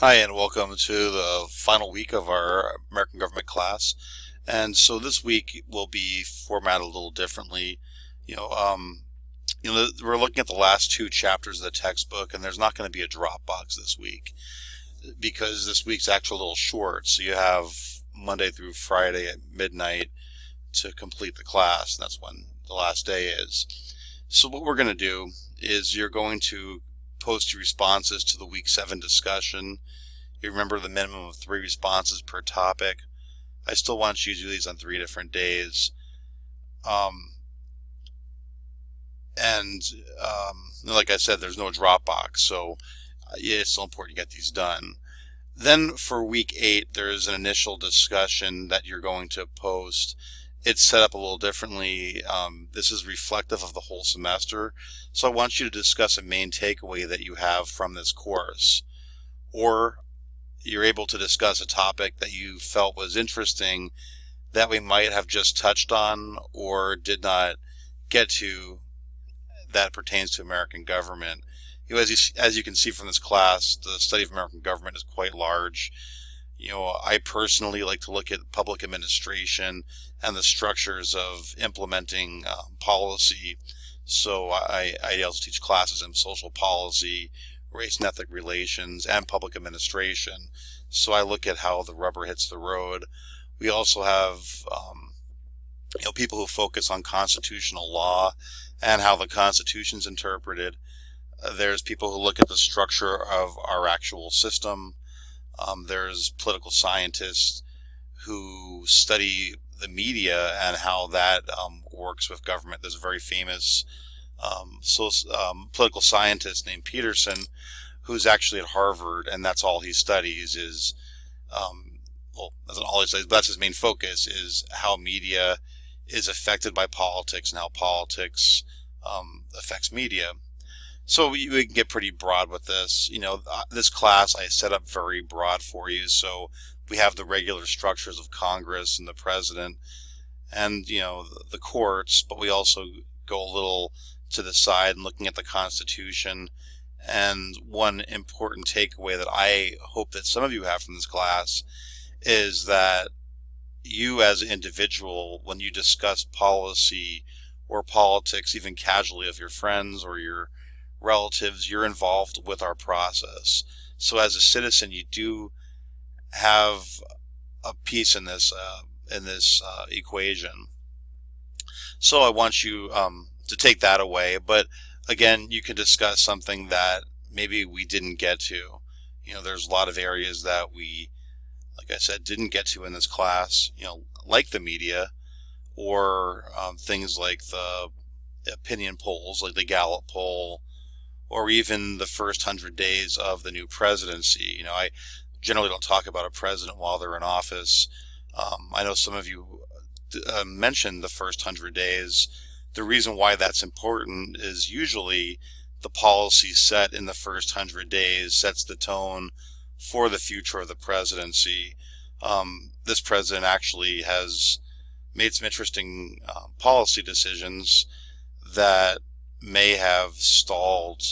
Hi, and welcome to the final week of our American government class. And so this week will be formatted a little differently. You know, um, we're looking at the last two chapters of the textbook, and there's not going to be a Dropbox this week because this week's actually a little short. So you have Monday through Friday at midnight to complete the class, and that's when the last day is. So what we're going to do is you're going to post your responses to the week 7 discussion. You remember the minimum of 3 responses per topic. I still want you to do these on 3 different days. Um, and like I said, there's no Dropbox, so yeah, it's still important you get these done. Then for week 8, there's an initial discussion that you're going to post. It's set up a little differently. This is reflective of the whole semester, so I want you to discuss a main takeaway that you have from this course, or you're able to discuss a topic that you felt was interesting that we might have just touched on or did not get to that pertains to American government. As you can see from this class, the study of American government is quite large. I personally like to look at public administration and the structures of implementing policy. So I also teach classes in social policy, race and ethnic relations, and public administration. So I look at how the rubber hits the road. We also have people who focus on constitutional law and how the Constitution's interpreted. There's people who look at the structure of our actual system. There's political scientists who study the media and how that works with government. There's a very famous political scientist named Peterson, who's actually at Harvard, and that's all he studies is, that's not all he studies, but that's his main focus, is how media is affected by politics and how politics affects media. So we can get pretty broad with this. This class I set up very broad for you. So we have the regular structures of Congress and the president and, the courts, but we also go a little to the side and looking at the Constitution. And one important takeaway that I hope that some of you have from this class is that you as an individual, when you discuss policy or politics, even casually with your friends or your relatives, you're involved with our process. So as a citizen, you do have a piece in this equation. So I want you to take that away. But again, you can discuss something that maybe we didn't get to. There's a lot of areas that we, like I said, didn't get to in this class, like the media, or things like the opinion polls, like the Gallup poll, or even the first 100 days of the new presidency. I generally don't talk about a president while they're in office. I know some of you mentioned the first 100 days. The reason why that's important is usually the policy set in the first 100 days sets the tone for the future of the presidency. This president actually has made some interesting policy decisions that may have stalled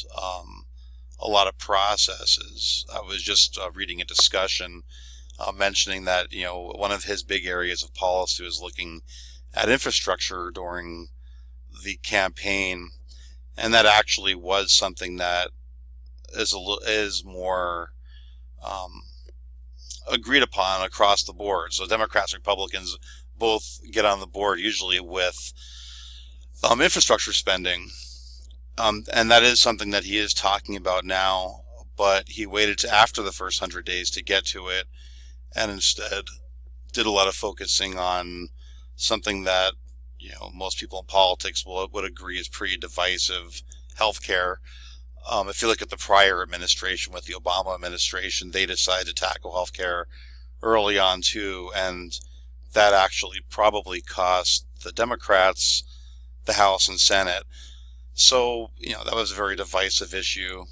a lot of processes. I was just reading a discussion mentioning that one of his big areas of policy was looking at infrastructure during the campaign, and that actually was something that is more agreed upon across the board. So Democrats and Republicans both get on the board usually with infrastructure spending. And that is something that he is talking about now, but he waited to after the first 100 days to get to it, and instead did a lot of focusing on something that most people in politics would agree is pretty divisive: healthcare. If you look at the prior administration with the Obama administration, they decided to tackle healthcare early on too, and that actually probably cost the Democrats the House and Senate. So, that was a very divisive issue.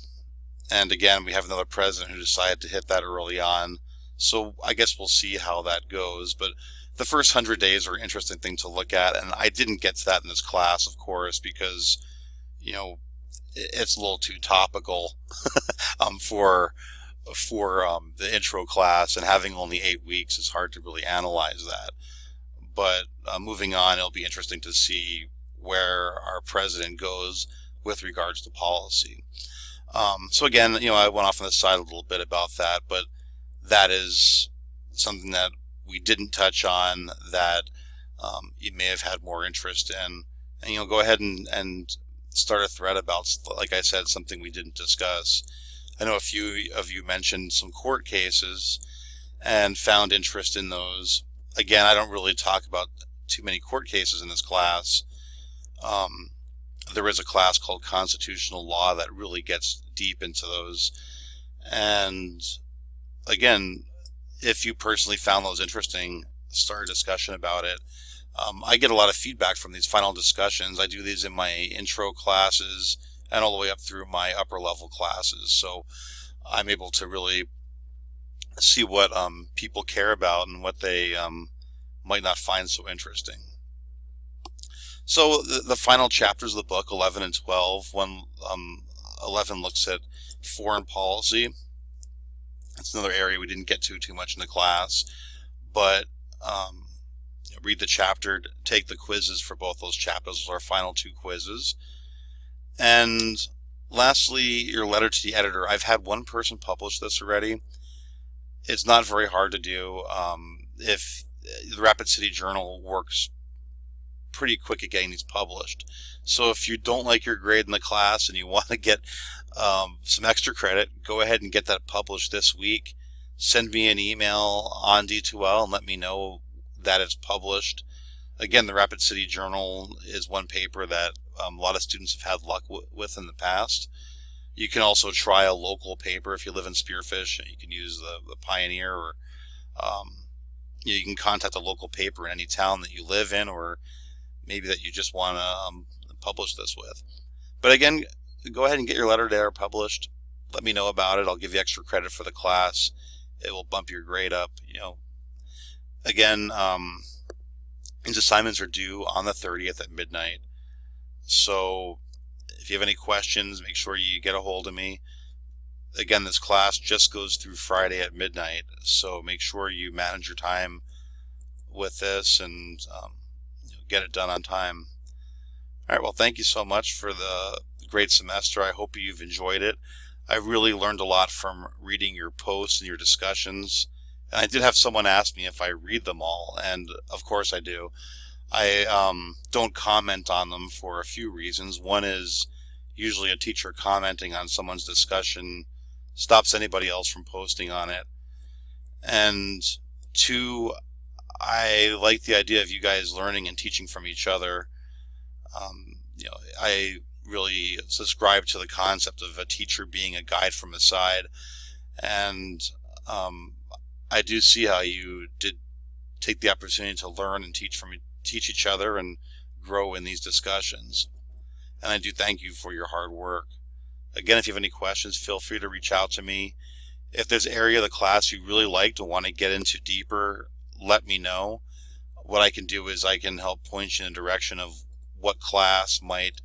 And again, we have another president who decided to hit that early on. So I guess we'll see how that goes. But the first 100 days are an interesting thing to look at. And I didn't get to that in this class, of course, because, it's a little too topical for for the intro class, and having only 8 weeks, it's hard to really analyze that. But moving on, it'll be interesting to see where our president goes with regards to policy. So again, I went off on the side a little bit about that, but that is something that we didn't touch on that you may have had more interest in. And go ahead and start a thread about, like I said, something we didn't discuss. I know a few of you mentioned some court cases and found interest in those. Again, I don't really talk about too many court cases in this class. There is a class called Constitutional Law that really gets deep into those. And again, if you personally found those interesting, start a discussion about it. I get a lot of feedback from these final discussions. I do these in my intro classes and all the way up through my upper level classes. So I'm able to really see what people care about and what they might not find so interesting. So the final chapters of the book, 11 and 12, 11 looks at foreign policy. It's another area we didn't get too much in the class, but read the chapter, take the quizzes for both those chapters. Those are our final 2 quizzes. And lastly, your letter to the editor. I've had one person publish this already. It's not very hard to do. If the Rapid City Journal works pretty quick at getting these published. So if you don't like your grade in the class and you want to get some extra credit, go ahead and get that published this week. Send me an email on D2L and let me know that it's published. Again, the Rapid City Journal is one paper that a lot of students have had luck with in the past. You can also try a local paper if you live in Spearfish. You can use the Pioneer, or you can contact a local paper in any town that you live in, or maybe that you just want to publish this with. But again, go ahead and get your letter there published. Let me know about it. I'll give you extra credit for the class. It will bump your grade up. Again, these assignments are due on the 30th at midnight. So if you have any questions, make sure you get a hold of me. Again, this class just goes through Friday at midnight, so make sure you manage your time with this and get it done on time. All right, well, thank you so much for the great semester. I hope you've enjoyed it. I really learned a lot from reading your posts and your discussions. And I did have someone ask me if I read them all, and of course I do. I don't comment on them for a few reasons. One is usually a teacher commenting on someone's discussion stops anybody else from posting on it. And 2, I like the idea of you guys learning and teaching from each other. I really subscribe to the concept of a teacher being a guide from the side, and I do see how you did take the opportunity to learn and teach each other and grow in these discussions. And I do thank you for your hard work. Again, if you have any questions, feel free to reach out to me. If there's an area of the class you really liked and want to get into deeper, let me know. What I can do is I can help point you in the direction of what class might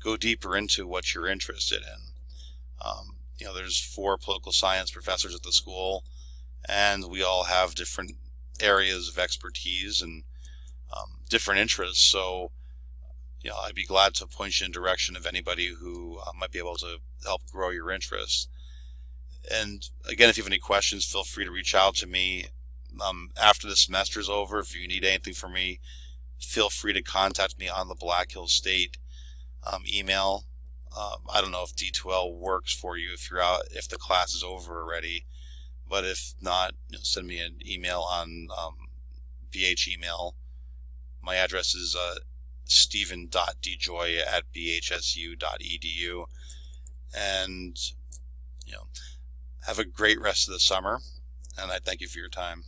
go deeper into what you're interested in. There's 4 political science professors at the school, and we all have different areas of expertise and different interests. So, I'd be glad to point you in the direction of anybody who might be able to help grow your interests. And again, if you have any questions, feel free to reach out to me. After the semester is over, if you need anything from me, feel free to contact me on the Black Hills State email. I don't know if D2L works for you if the class is over already, but if not, send me an email on BH email. My address is steven.djoy@bhsu.edu, and have a great rest of the summer, and I thank you for your time.